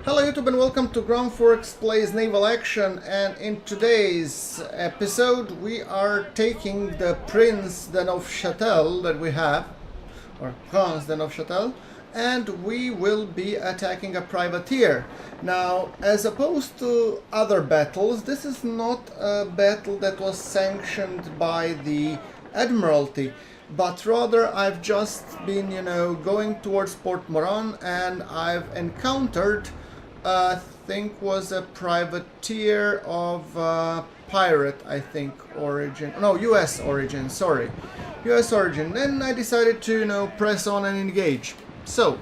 Hello YouTube and welcome to GrunfWorks plays Naval Action, and in today's episode we are taking the Prince de Neufchatel that we have, or Prince de Neufchatel, and we will be attacking a privateer. Now, as opposed to other battles, this is not a battle that was sanctioned by the Admiralty, but rather I've just been, going towards Port Moran, and I've encountered I think was a privateer of pirate, I think, origin. No, US origin, sorry. US origin. Then I decided to, press on and engage. So,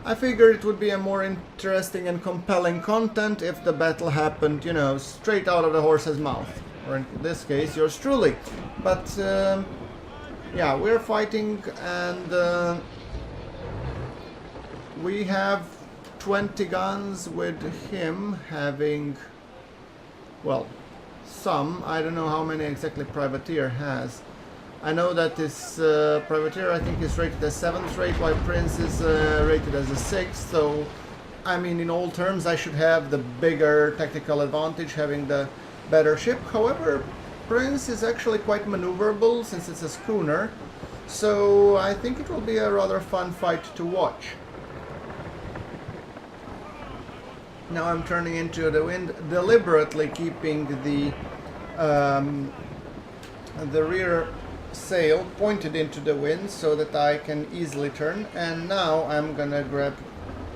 I figured it would be a more interesting and compelling content if the battle happened, straight out of the horse's mouth. Or in this case, yours truly. But, yeah, we're fighting, and we have 20 guns, with him having, well, some. I don't know how many exactly privateer has. I know that this privateer, I think, is rated as 7th rate, while Prince is rated as a 6th. So, I mean, in all terms, I should have the bigger tactical advantage, having the better ship. However, Prince is actually quite maneuverable since it's a schooner. So, I think it will be a rather fun fight to watch. Now I'm turning into the wind, deliberately keeping the rear sail pointed into the wind so that I can easily turn. And now I'm gonna grab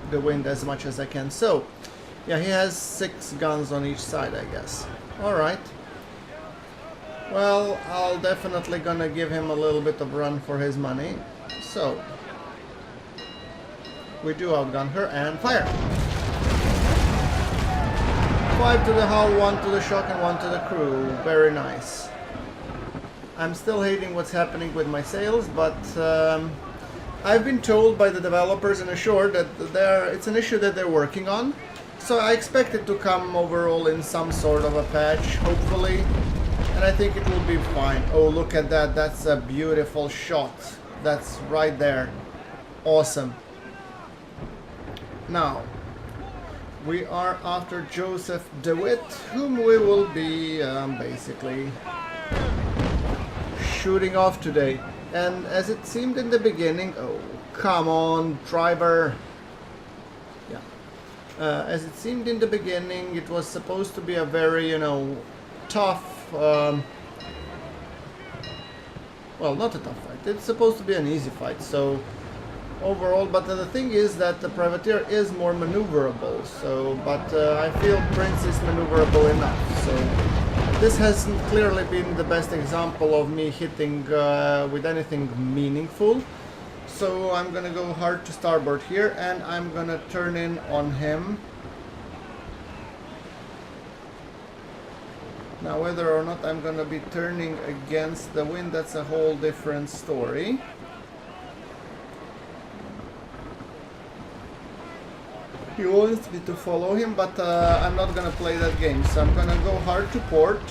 the wind as much as I can. So, yeah, he has 6 guns on each side, I guess. Alright. Well, I'll definitely gonna give him a little bit of run for his money. So, we do outgun her and fire! 5 to the hull, 1 to the shock, and 1 to the crew. Very nice. I'm still hating what's happening with my sails, but I've been told by the developers and assured that it's an issue that they're working on. So I expect it to come overall in some sort of a patch, hopefully. And I think it will be fine. Oh, look at that. That's a beautiful shot. That's right there. Awesome. Now, we are after Joseph DeWitt, whom we will be basically shooting off today. And as it seemed in the beginning, oh, come on, driver. Yeah. As it seemed in the beginning, it was supposed to be a very, tough, well, not a tough fight. It's supposed to be an easy fight, so overall, but the thing is that the privateer is more maneuverable, so, but I feel Prince is maneuverable enough, so this has clearly been the best example of me hitting with anything meaningful. So I'm gonna go hard to starboard here, and I'm gonna turn in on him. Now, whether or not I'm gonna be turning against the wind, that's a whole different story. He wants me to follow him, but I'm not gonna play that game, so I'm gonna go hard to port.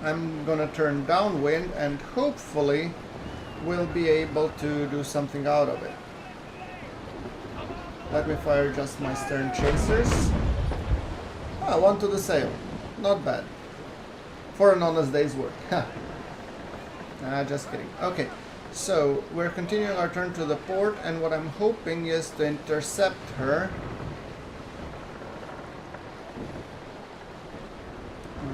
I'm gonna turn downwind, and hopefully we'll be able to do something out of it. Let me fire just my stern chasers. Ah, 1 to the sail. Not bad. For an honest day's work. Just kidding. Okay. So, we're continuing our turn to the port, and what I'm hoping is to intercept her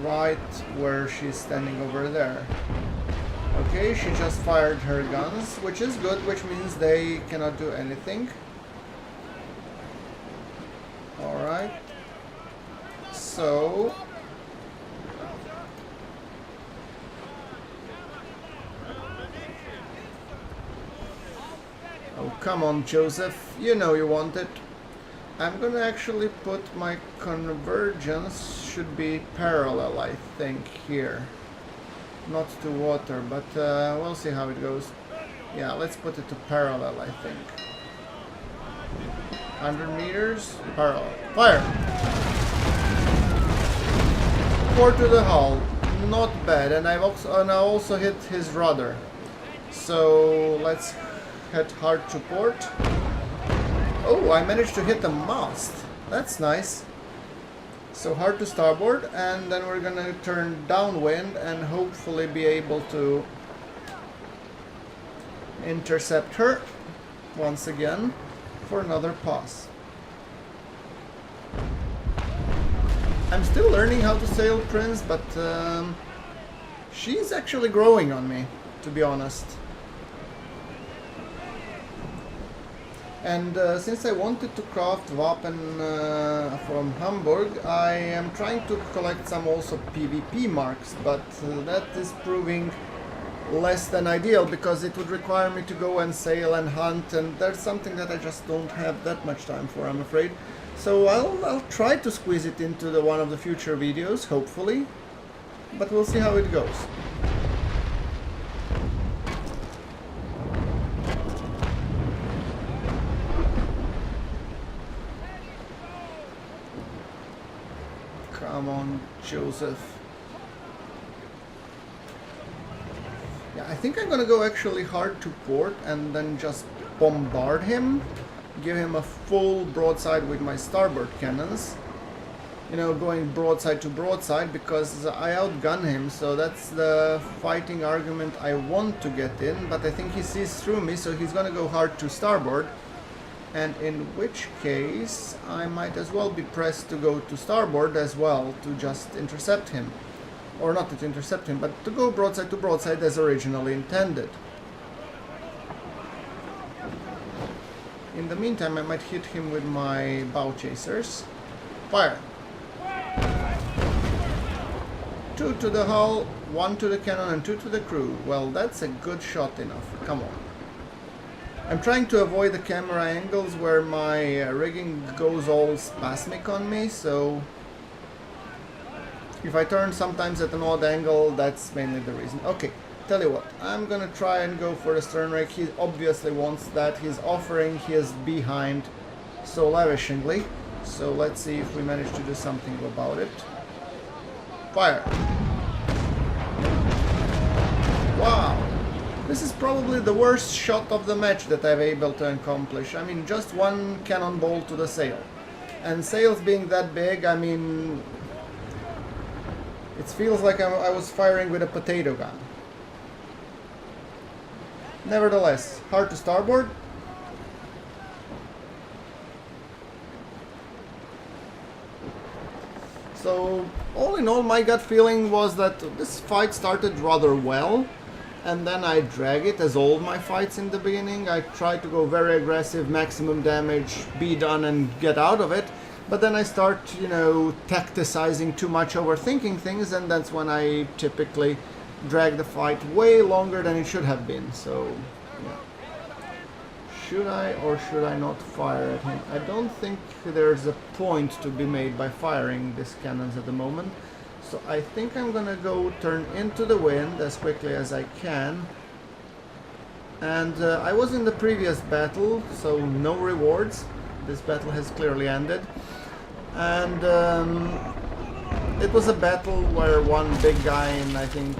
right where she's standing over there. Okay, she just fired her guns, which is good, which means they cannot do anything. Alright. So, oh, come on, Joseph. You know you want it. I'm gonna actually put my convergence, should be parallel, I think, here. Not to water, but we'll see how it goes. Yeah, let's put it to parallel, I think. 100 meters, parallel. Fire! 4 to the hull. Not bad, and I also hit his rudder. So let's head hard to port. Oh, I managed to hit the mast. That's nice. So hard to starboard, and then we're gonna turn downwind and hopefully be able to intercept her once again for another pass. I'm still learning how to sail Prince, but she's actually growing on me, to be honest. And since I wanted to craft Wappen from Hamburg, I am trying to collect some also PvP marks, but that is proving less than ideal because it would require me to go and sail and hunt, and there's something that I just don't have that much time for, I'm afraid. So I'll try to squeeze it into one of the future videos, hopefully, but we'll see how it goes. Come on, Joseph. Yeah, I think I'm gonna go actually hard to port and then just bombard him. Give him a full broadside with my starboard cannons. You know, going broadside to broadside because I outgun him, so that's the fighting argument I want to get in, but I think he sees through me, so he's gonna go hard to starboard. And in which case, I might as well be pressed to go to starboard as well to just intercept him. Or not to intercept him, but to go broadside to broadside as originally intended. In the meantime, I might hit him with my bow chasers. Fire! 2 to the hull, 1 to the cannon and 2 to the crew. Well, that's a good shot enough. Come on. I'm trying to avoid the camera angles where my rigging goes all spasmic on me, so if I turn sometimes at an odd angle, that's mainly the reason. Okay, tell you what, I'm gonna try and go for the stern rake. He obviously wants that. He's offering his behind so lavishingly, so let's see if we manage to do something about it. Fire! Wow! This is probably the worst shot of the match that I've able to accomplish. I mean, just one cannonball to the sail. And sails being that big, I mean, it feels like I was firing with a potato gun. Nevertheless, hard to starboard. So, all in all, my gut feeling was that this fight started rather well. And then I drag it, as all my fights in the beginning. I try to go very aggressive, maximum damage, be done and get out of it. But then I start, you know, tacticizing too much, overthinking things, and that's when I typically drag the fight way longer than it should have been. So, yeah. Should I or should I not fire at him? I don't think there's a point to be made by firing these cannons at the moment. So I think I'm gonna go turn into the wind as quickly as I can. And I was in the previous battle, so no rewards. This battle has clearly ended. And it was a battle where one big guy in, I think,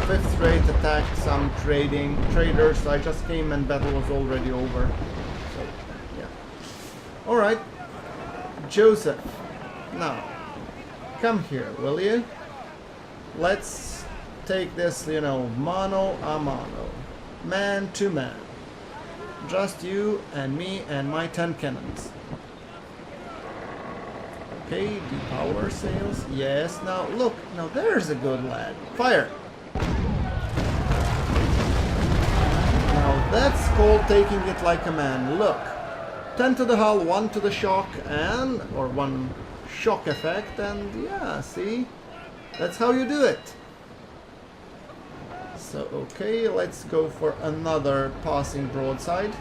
5th rate attacked some traders, so I just came and battle was already over. So, yeah. Alright. Joseph. Now. Come here, will you? Let's take this, you know, mano a mano. Man to man. Just you and me and my 10 cannons. Okay, depower sails. Yes, now look, now there's a good lad. Fire! Now that's called taking it like a man. Look. 10 to the hull, 1 to the shock, and, or 1 shock effect, and yeah, see, that's how you do it. So okay, let's go for another passing broadside,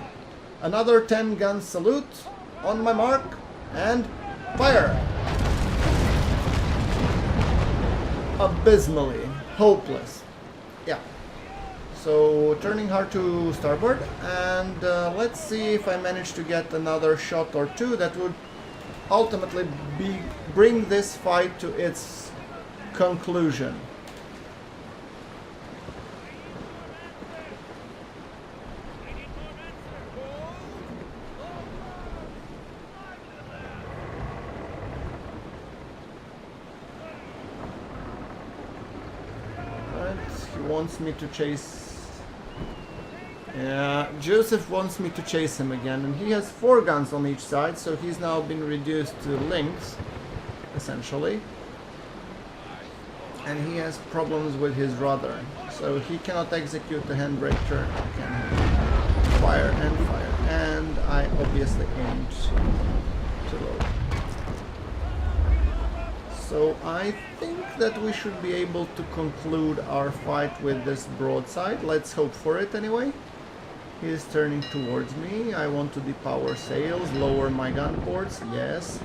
another 10 gun salute on my mark, and fire. Abysmally hopeless. Yeah, so turning hard to starboard, and let's see if I manage to get another shot or two that would ultimately bring this fight to its conclusion. wants me to chase... Yeah, Joseph wants me to chase him again, and he has 4 guns on each side, so he's now been reduced to length, essentially. And he has problems with his rudder, so he cannot execute the handbrake turn, can he? Fire and fire, and I obviously aimed too low. So I think that we should be able to conclude our fight with this broadside. Let's hope for it anyway. He is turning towards me. I want to depower sails, lower my gun ports, yes.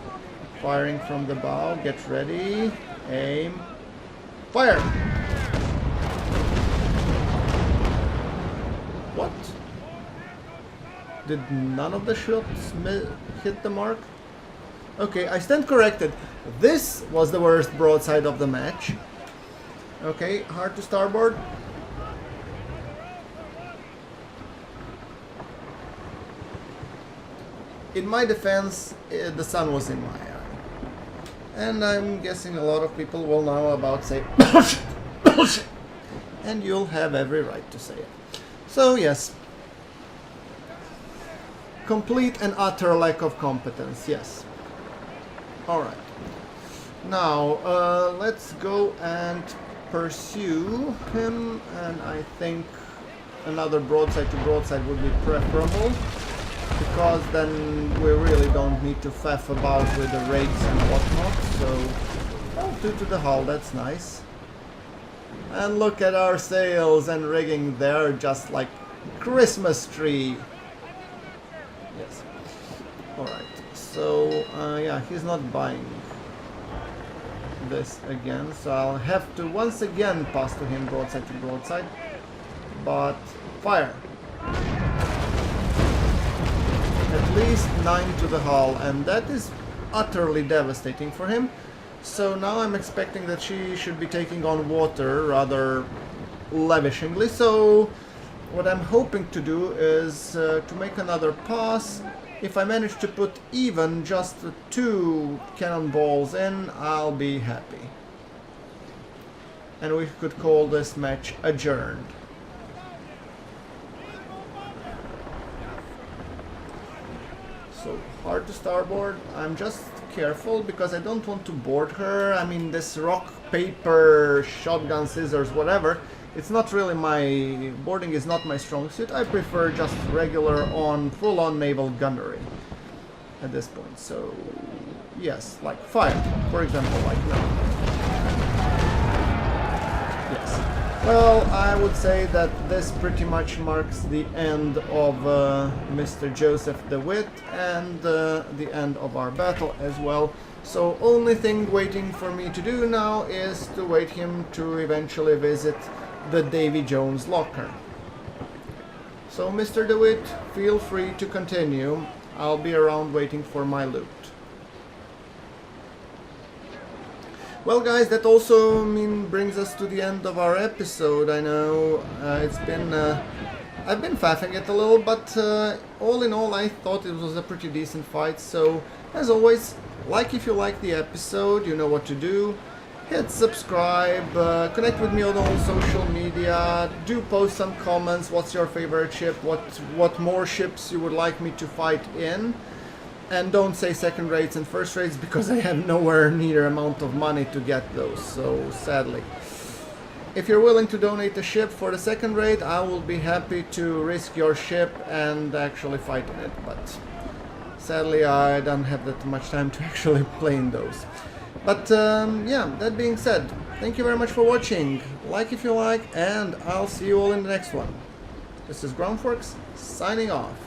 Firing from the bow, get ready, aim, fire! What? Did none of the shots hit the mark? Okay, I stand corrected. This was the worst broadside of the match. Okay, hard to starboard. In my defense, the sun was in my eye. And I'm guessing a lot of people will now about say bullshit, bullshit. And you'll have every right to say it. So yes. Complete and utter lack of competence, yes. Alright. Now, let's go and pursue him, and I think another broadside to broadside would be preferable, because then we really don't need to faff about with the rates and whatnot. So, oh, 2 to the hull, that's nice. And look at our sails and rigging, they're just like Christmas tree. Yes. Alright, so yeah, he's not buying this again, so I'll have to once again pass to him broadside to broadside, but fire. At least 9 to the hull, and that is utterly devastating for him. So now I'm expecting that she should be taking on water rather lavishingly, so what I'm hoping to do is to make another pass. If I manage to put even just 2 cannonballs in, I'll be happy. And we could call this match adjourned. So, hard to starboard. I'm just careful because I don't want to board her. I mean, this rock, paper, shotgun, scissors, whatever, it's not really my... boarding is not my strong suit. I prefer just regular on, full-on naval gunnery at this point. So, yes, like fire, for example, like now. Yes. Well, I would say that this pretty much marks the end of Mr. Joseph DeWitt and the end of our battle as well. So only thing waiting for me to do now is to wait him to eventually visit the Davy Jones locker. So Mr. DeWitt, feel free to continue. I'll be around waiting for my loot. Well guys, that also brings us to the end of our episode. I know it's been... I've been faffing it a little, but all in all I thought it was a pretty decent fight. So, as always, like if you like the episode, you know what to do. Hit subscribe, connect with me on all social media, do post some comments, what's your favorite ship, what more ships you would like me to fight in. And don't say second rates and first rates, because I have nowhere near amount of money to get those, so sadly. If you're willing to donate a ship for the second rate, I will be happy to risk your ship and actually fight in it, but sadly I don't have that much time to actually play in those. But yeah, that being said, thank you very much for watching, like if you like, and I'll see you all in the next one. This is GrunfWorks, signing off.